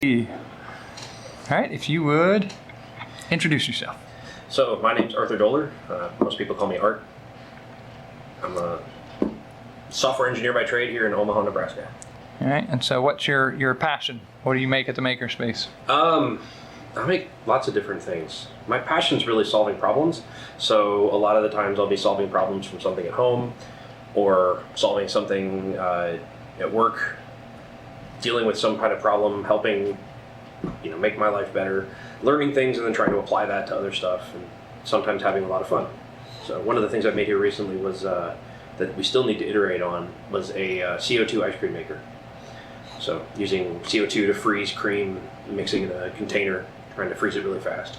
All right, if you would introduce yourself. So my name's Arthur Doler. Most people call me Art. I'm a software engineer by trade here in Omaha, Nebraska. All right, and so what's your passion? What do you make at the Makerspace? I make lots of different things. My passion's really solving problems. So a lot of the times I'll be solving problems from something at home or solving something at work, dealing with some kind of problem, helping make my life better, learning things and then trying to apply that to other stuff, and sometimes having a lot of fun. So one of the things I made here recently was that we still need to iterate on was a CO2 ice cream maker. So using CO2 to freeze cream, mixing in a container, trying to freeze it really fast.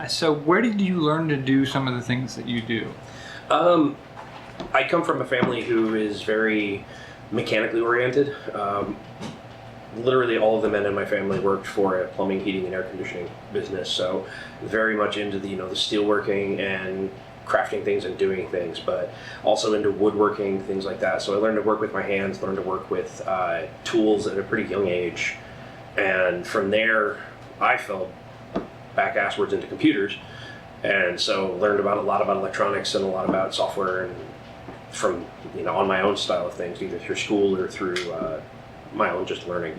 So where did you learn to do some of the things that you do? I come from a family who is very mechanically oriented. Literally all of the men in my family worked for a plumbing, heating, and air conditioning business, so very much into the the steelworking and crafting things and doing things, but also into woodworking, things like that. So I learned to work with my hands, learned to work with tools at a pretty young age, and from there I fell back asswards into computers, and so learned a lot about electronics and a lot about software, and from on my own style of things, either through school or through my own just learning.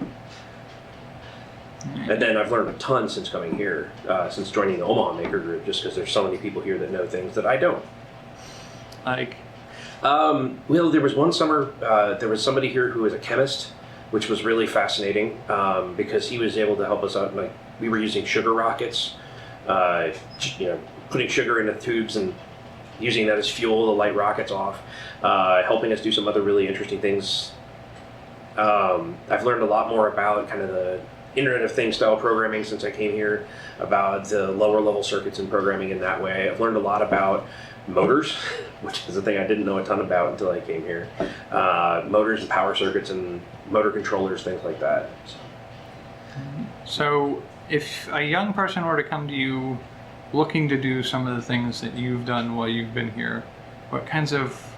And then I've learned a ton since coming here, since joining the Omaha Maker Group, just because there's so many people here that know things that I don't. Like? Well, there was one summer, there was somebody here who was a chemist, which was really fascinating, because he was able to help us out. Like, we were using sugar rockets, putting sugar into tubes and using that as fuel to light rockets off, helping us do some other really interesting things. I've learned a lot more about kind of the Internet of Things style programming since I came here, about the lower level circuits and programming in that way. I've learned a lot about motors, which is a thing I didn't know a ton about until I came here. Motors and power circuits and motor controllers, things like that. So if a young person were to come to you looking to do some of the things that you've done while you've been here, what kinds of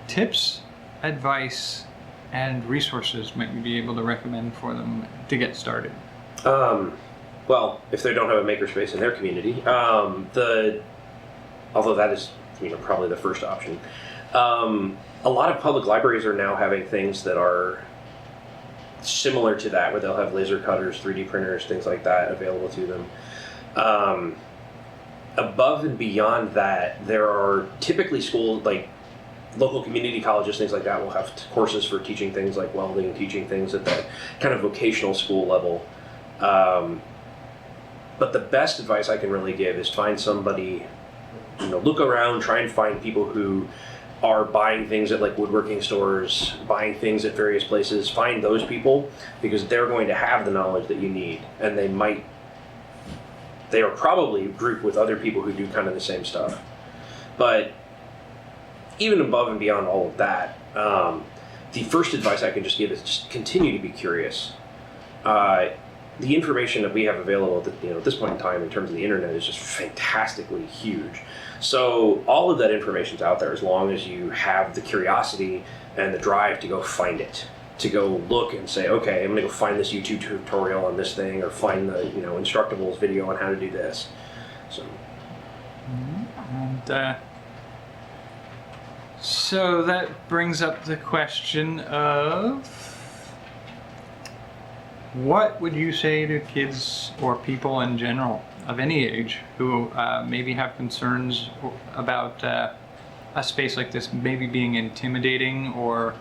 tips, advice, and resources might you be able to recommend for them to get started? Well, if they don't have a makerspace in their community, although that is probably the first option, a lot of public libraries are now having things that are similar to that, where they'll have laser cutters, 3D printers, things like that available to them. Above and beyond that, there are typically schools like local community colleges, things like that, will have courses for teaching things like welding, teaching things at that kind of vocational school level. But the best advice I can really give is find somebody, look around, try and find people who are buying things at like woodworking stores, buying things at various places. Find those people, because they're going to have the knowledge that you need, and they are probably grouped with other people who do kind of the same stuff. But even above and beyond all of that, the first advice I can just give is just continue to be curious. The information that we have available at this point in time in terms of the internet is just fantastically huge. So all of that information's out there, as long as you have the curiosity and the drive to go find it, to go look and say, okay, I'm gonna go find this YouTube tutorial on this thing, or find the Instructables video on how to do this. So. And so that brings up the question of, what would you say to kids or people in general of any age who maybe have concerns about a space like this maybe being intimidating, or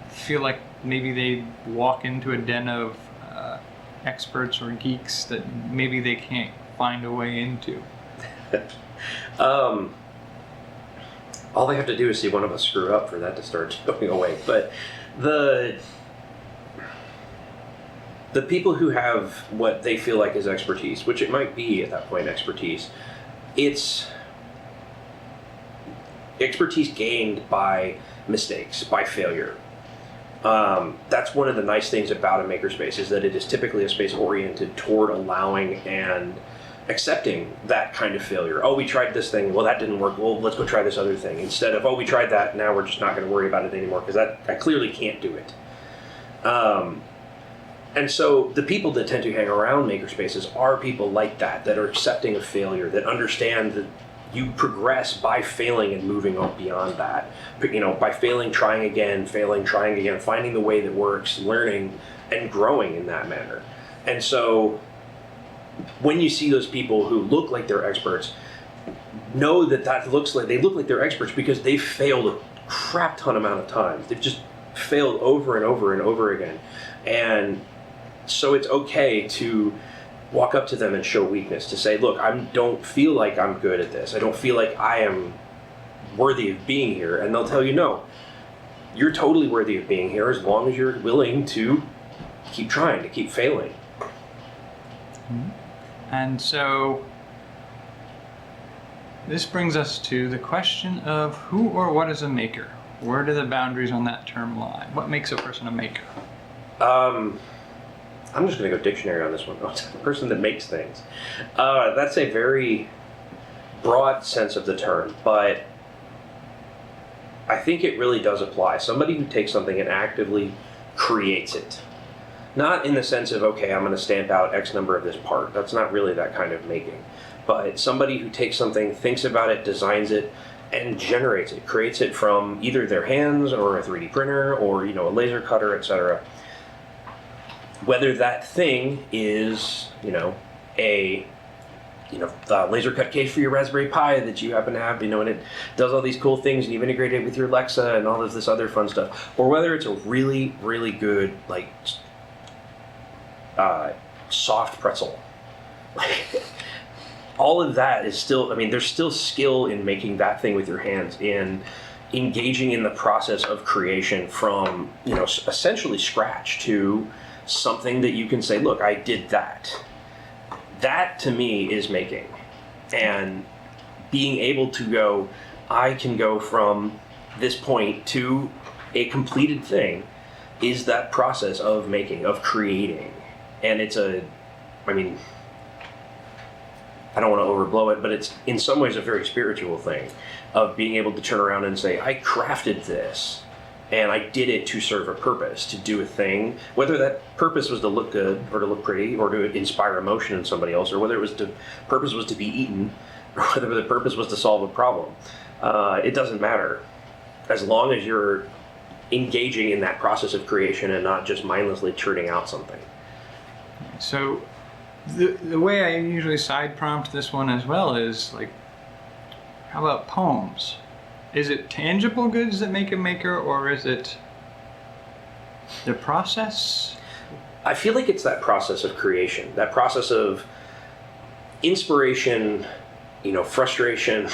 feel like maybe they walk into a den of experts or geeks that maybe they can't find a way into? All they have to do is see one of us screw up for that to start going away. But the people who have what they feel like is expertise, which it might be at that point expertise, it's expertise gained by mistakes, by failure. That's one of the nice things about a makerspace, is that it is typically a space oriented toward allowing and accepting that kind of failure. Oh, we tried this thing, well that didn't work, well let's go try this other thing, instead of, oh we tried that, now we're just not going to worry about it anymore because I clearly can't do it. And so the people that tend to hang around makerspaces are people like that are accepting of failure, that understand that you progress by failing and moving on beyond that. By failing, trying again, finding the way that works, learning and growing in that manner. And so when you see those people who look like they're experts, know that they look like they're experts because they've failed a crap ton amount of times. They've just failed over and over and over again. And so it's okay to walk up to them and show weakness, to say, look, I don't feel like I'm good at this. I don't feel like I am worthy of being here. And they'll tell you, no, you're totally worthy of being here as long as you're willing to keep trying, to keep failing. And so this brings us to the question of who or what is a maker? Where do the boundaries on that term lie? What makes a person a maker? I'm just going to go dictionary on this one. Oh, it's a person that makes things. That's a very broad sense of the term, but I think it really does apply. Somebody who takes something and actively creates it. Not in the sense of, okay, I'm going to stamp out X number of this part. That's not really that kind of making. But somebody who takes something, thinks about it, designs it, and generates it, creates it from either their hands or a 3D printer or a laser cutter, etc. Whether that thing is, a laser cut case for your Raspberry Pi that you happen to have, and it does all these cool things, and you've integrated it with your Alexa and all of this other fun stuff, or whether it's a really, really good, soft pretzel. All of that is still, there's still skill in making that thing with your hands, in engaging in the process of creation from, essentially scratch to something that you can say, look, I did that. That to me is making. And being able to go, I can go from this point to a completed thing is that process of making, of creating. And it's I don't want to overblow it, but it's in some ways a very spiritual thing of being able to turn around and say, I crafted this and I did it to serve a purpose, to do a thing, whether that purpose was to look good or to look pretty or to inspire emotion in somebody else, or whether purpose was to be eaten, or whether the purpose was to solve a problem. It doesn't matter. As long as you're engaging in that process of creation and not just mindlessly churning out something. So the way I usually side prompt this one as well is how about poems? Is it tangible goods that make a maker, or is it the process? I feel like it's that process of creation, that process of inspiration, frustration,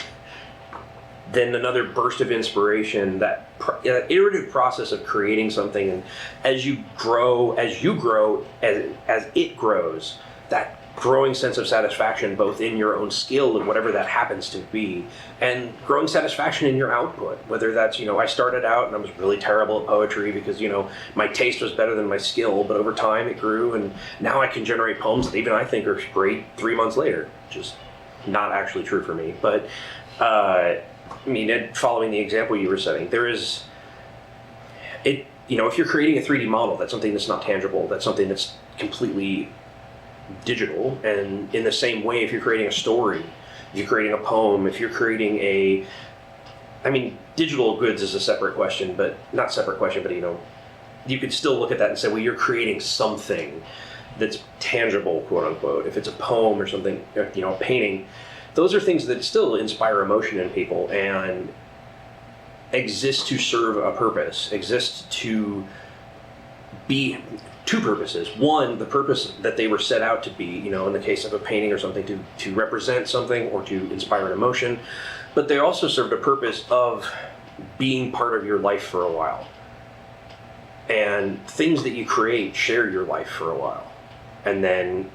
then another burst of inspiration, that iterative process of creating something. And as you grow, as it grows, that growing sense of satisfaction both in your own skill and whatever that happens to be, and growing satisfaction in your output, whether that's, I started out and I was really terrible at poetry because, my taste was better than my skill, but over time it grew, and now I can generate poems that even I think are great 3 months later, which is not actually true for me. But following the example you were setting, there is it, if you're creating a 3D model, that's something that's not tangible, that's something that's completely digital. And in the same way, if you're creating a story, if you're creating a poem, if you're creating digital goods is a separate question, but not separate question, but you could still look at that and say, well, you're creating something that's tangible, quote unquote. If it's a poem or something, a painting, those are things that still inspire emotion in people and exist to serve a purpose, exist to be two purposes. One, the purpose that they were set out to be, in the case of a painting or something, to represent something or to inspire an emotion, but they also served a purpose of being part of your life for a while. And things that you create share your life for a while and then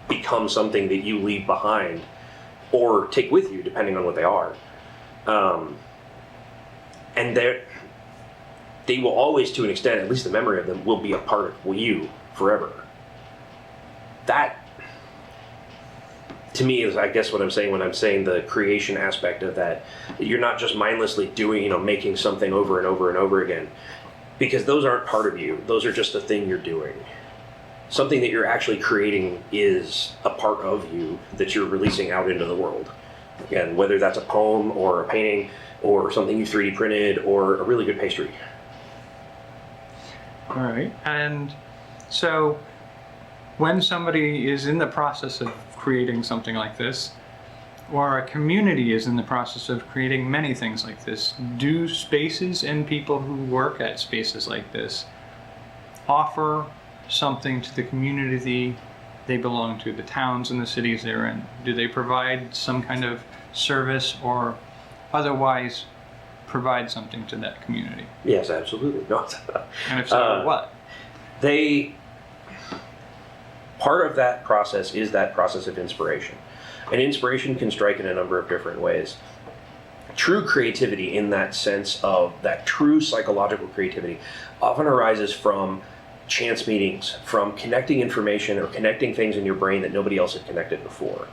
become something that you leave behind or take with you, depending on what they are. And they will always, to an extent, at least the memory of them, will be a part of you forever. That, to me, is, I guess, what I'm saying when I'm saying the creation aspect of that. You're not just mindlessly doing, making something over and over and over again. because those aren't part of you. Those are just a thing you're doing. Something that you're actually creating is a part of you that you're releasing out into the world. Again, whether that's a poem or a painting or something you 3D printed or a really good pastry. All right. And so when somebody is in the process of creating something like this, or a community is in the process of creating many things like this, do spaces and people who work at spaces like this offer something to the community they belong to, the towns and the cities they're in? Do they provide some kind of service or otherwise provide something to that community? Yes, absolutely. No. And if so, what? Part of that process is that process of inspiration. And inspiration can strike in a number of different ways. True creativity, in that sense of that true psychological creativity, often arises from chance meetings, from connecting information or connecting things in your brain that nobody else had connected before.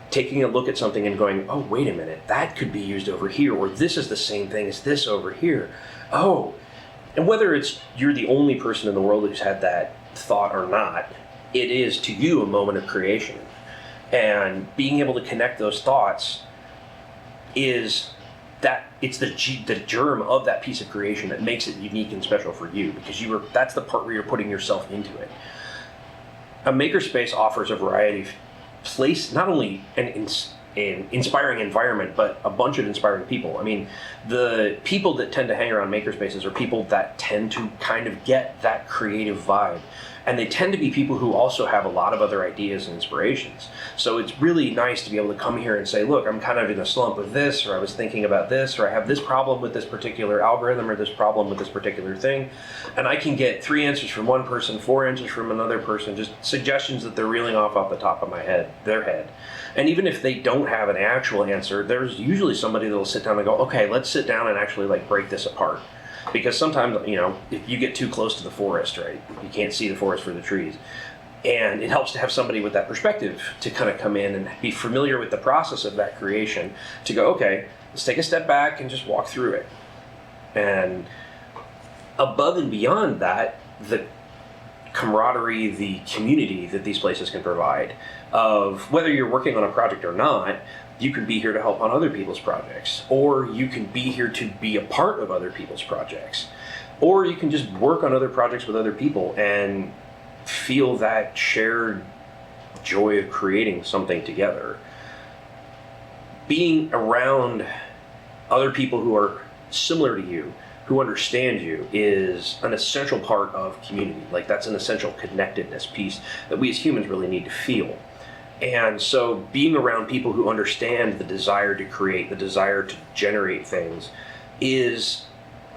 Taking a look at something and going, oh, wait a minute, that could be used over here, or this is the same thing as this over here. Oh, and whether it's you're the only person in the world who's had that thought or not, it is to you a moment of creation. And being able to connect those thoughts is that it's the germ of that piece of creation that makes it unique and special for you, because that's the part where you're putting yourself into it. A makerspace offers a variety of place, not only an inspiring environment, but a bunch of inspiring people. I mean, the people that tend to hang around makerspaces are people that tend to kind of get that creative vibe. And they tend to be people who also have a lot of other ideas and inspirations. So it's really nice to be able to come here and say, look, I'm kind of in a slump with this, or I was thinking about this, or I have this problem with this particular algorithm, or this problem with this particular thing. And I can get 3 answers from one person, 4 answers from another person, just suggestions that they're reeling off the top of their head. And even if they don't have an actual answer, there's usually somebody that'll sit down and go, okay, let's sit down and actually break this apart. Because sometimes, if you get too close to the forest, right, you can't see the forest for the trees. And it helps to have somebody with that perspective to kind of come in and be familiar with the process of that creation, to go, okay, let's take a step back and just walk through it. And above and beyond that, the camaraderie, the community that these places can provide, of whether you're working on a project or not, you can be here to help on other people's projects, or you can be here to be a part of other people's projects, or you can just work on other projects with other people and feel that shared joy of creating something together. Being around other people who are similar to you, who understand you, is an essential part of community. That's an essential connectedness piece that we as humans really need to feel. And so being around people who understand the desire to create, the desire to generate things, is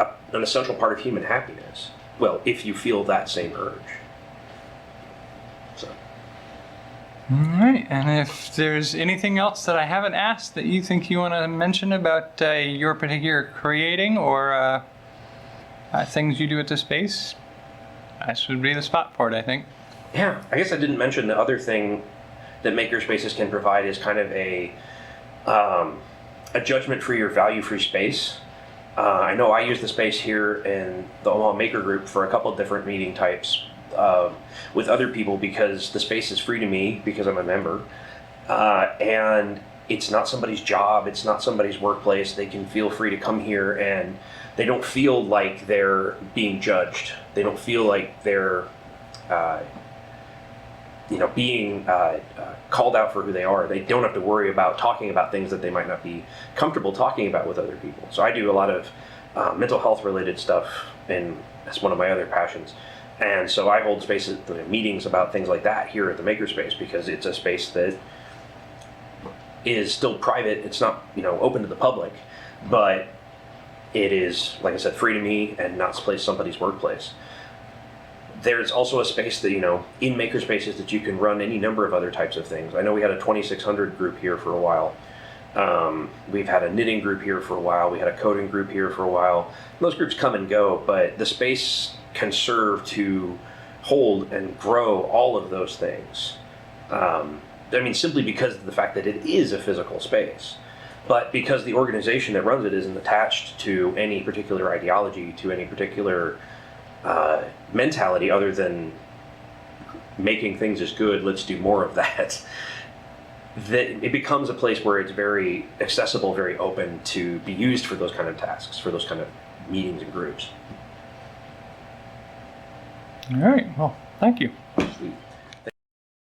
an essential part of human happiness. Well, if you feel that same urge. So. All right, and if there's anything else that I haven't asked that you think you want to mention about your particular creating or things you do at the space, this would be the spot for it, I think. Yeah, I guess I didn't mention the other thing that makerspaces can provide is kind of a judgment-free or value-free space. I know I use the space here in the Omaha Maker Group for a couple of different meeting types with other people, because the space is free to me because I'm a member, and it's not somebody's job, it's not somebody's workplace. They can feel free to come here and they don't feel like they're being judged. They don't feel like they're being called out for who they are. They don't have to worry about talking about things that they might not be comfortable talking about with other people. So I do a lot of mental health related stuff, and that's one of my other passions. And so I hold spaces, meetings about things like that here at the Makerspace, because it's a space that is still private. It's not, open to the public, but it is, like I said, free to me and not somebody's workplace. There's also a space that, in makerspaces, that you can run any number of other types of things. I know we had a 2600 group here for a while. We've had a knitting group here for a while. We had a coding group here for a while. Those groups come and go, but the space can serve to hold and grow all of those things. Simply because of the fact that it is a physical space, but because the organization that runs it isn't attached to any particular ideology, to any particular mentality other than making things is good, let's do more of that, that it becomes a place where it's very accessible, very open to be used for those kind of tasks, for those kind of meetings and groups. All right. Well, thank you. Sweet.